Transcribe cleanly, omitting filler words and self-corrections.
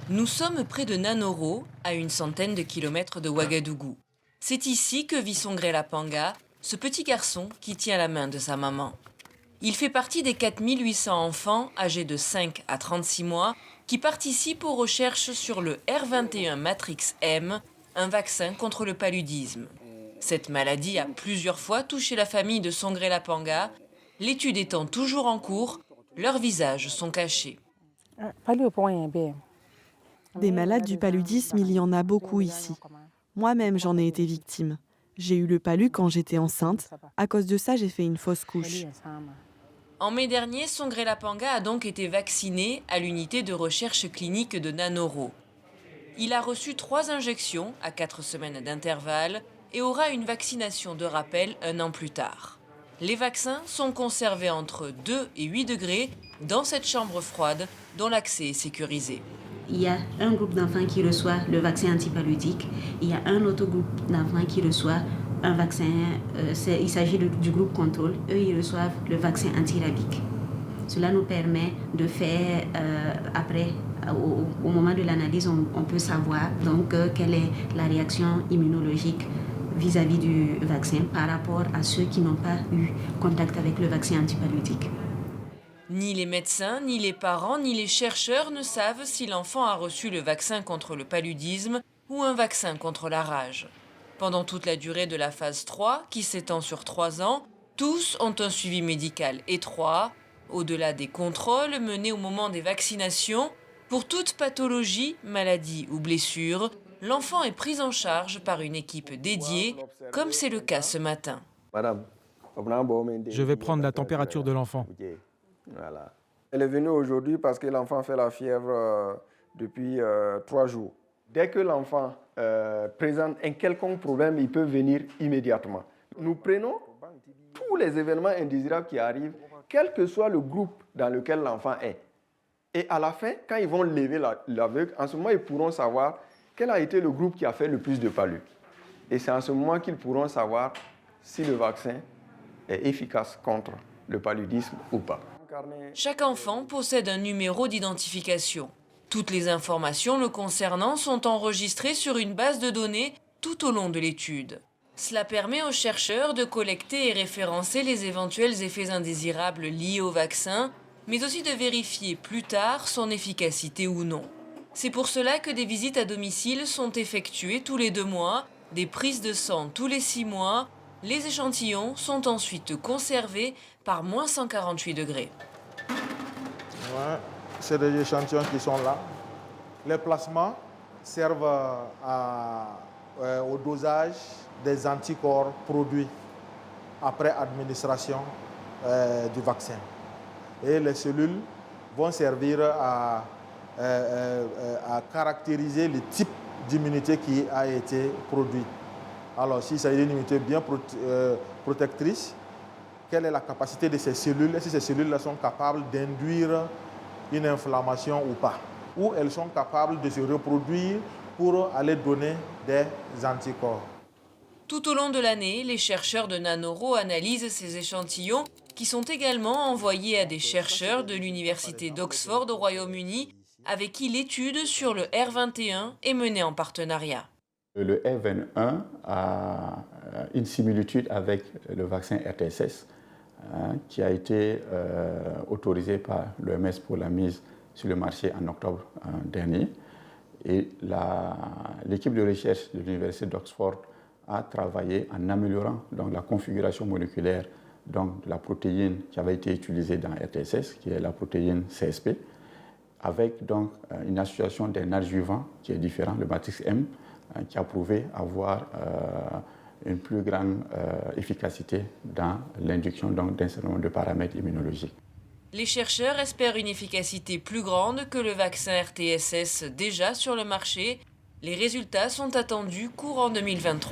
Nous sommes près de Nanoro, à une centaine de kilomètres de Ouagadougou. C'est ici que vit Songré Lapanga, ce petit garçon qui tient la main de sa maman. Il fait partie des 4800 enfants âgés de 5 à 36 mois qui participent aux recherches sur le R21 Matrix M, un vaccin contre le paludisme. Cette maladie a plusieurs fois touché la famille de Songré Lapanga. L'étude étant toujours en cours, leurs visages sont cachés. Des malades du paludisme, il y en a beaucoup ici. Moi-même, j'en ai été victime. J'ai eu le palu quand j'étais enceinte. À cause de ça, j'ai fait une fausse couche. En mai dernier, Songré Lapanga a donc été vacciné à l'unité de recherche clinique de Nanoro. Il a reçu 3 injections à 4 semaines d'intervalle et aura une vaccination de rappel un an plus tard. Les vaccins sont conservés entre 2 et 8 degrés dans cette chambre froide dont l'accès est sécurisé. Il y a un groupe d'enfants qui reçoit le vaccin antipaludique. Il y a un autre groupe d'enfants qui reçoit un vaccin, il s'agit du groupe contrôle. Eux, ils reçoivent le vaccin antirabique. Cela nous permet de faire, après, au moment de l'analyse, on peut savoir donc quelle est la réaction immunologique vis-à-vis du vaccin par rapport à ceux qui n'ont pas eu contact avec le vaccin antipaludique. Ni les médecins, ni les parents, ni les chercheurs ne savent si l'enfant a reçu le vaccin contre le paludisme ou un vaccin contre la rage. Pendant toute la durée de la phase 3, qui s'étend sur 3 ans, tous ont un suivi médical étroit. Au-delà des contrôles menés au moment des vaccinations, pour toute pathologie, maladie ou blessure, l'enfant est pris en charge par une équipe dédiée, comme c'est le cas ce matin. Je vais prendre la température de l'enfant. Voilà. Elle est venue aujourd'hui parce que l'enfant fait la fièvre depuis 3 jours. Dès que l'enfant présente un quelconque problème, il peut venir immédiatement. Nous prenons tous les événements indésirables qui arrivent, quel que soit le groupe dans lequel l'enfant est. Et à la fin, quand ils vont lever l'aveugle, en ce moment, ils pourront savoir quel a été le groupe qui a fait le plus de palud. Et c'est en ce moment qu'ils pourront savoir si le vaccin est efficace contre le paludisme ou pas. Chaque enfant possède un numéro d'identification. Toutes les informations le concernant sont enregistrées sur une base de données tout au long de l'étude. Cela permet aux chercheurs de collecter et référencer les éventuels effets indésirables liés au vaccin, mais aussi de vérifier plus tard son efficacité ou non. C'est pour cela que des visites à domicile sont effectuées tous les 2 mois, des prises de sang tous les 6 mois. Les échantillons sont ensuite conservés par moins 148 degrés. Ouais, c'est des échantillons qui sont là. Les plasmas servent au dosage des anticorps produits après administration du vaccin. Et les cellules vont servir à caractériser le type d'immunité qui a été produit. Alors, s'il s'agit d'une immunité bien protectrice, quelle est la capacité de ces cellules? Et si ces cellules-là sont capables d'induire une inflammation ou pas? Ou elles sont capables de se reproduire pour aller donner des anticorps? Tout au long de l'année, les chercheurs de Nanoro analysent ces échantillons qui sont également envoyés à des chercheurs de l'université d'Oxford au Royaume-Uni avec qui l'étude sur le R21 est menée en partenariat. Le R21 a une similitude avec le vaccin RTS qui a été autorisé par l'OMS pour la mise sur le marché en octobre dernier. Et l'équipe de recherche de l'université d'Oxford a travaillé en améliorant donc, la configuration moléculaire donc, de la protéine qui avait été utilisée dans RTSS, qui est la protéine CSP, avec donc, une association d'un adjuvant qui est différent, le Matrix M, qui a prouvé avoir une plus grande efficacité dans l'induction d'un certain nombre de paramètres immunologiques. Les chercheurs espèrent une efficacité plus grande que le vaccin RTSS déjà sur le marché. Les résultats sont attendus courant 2023.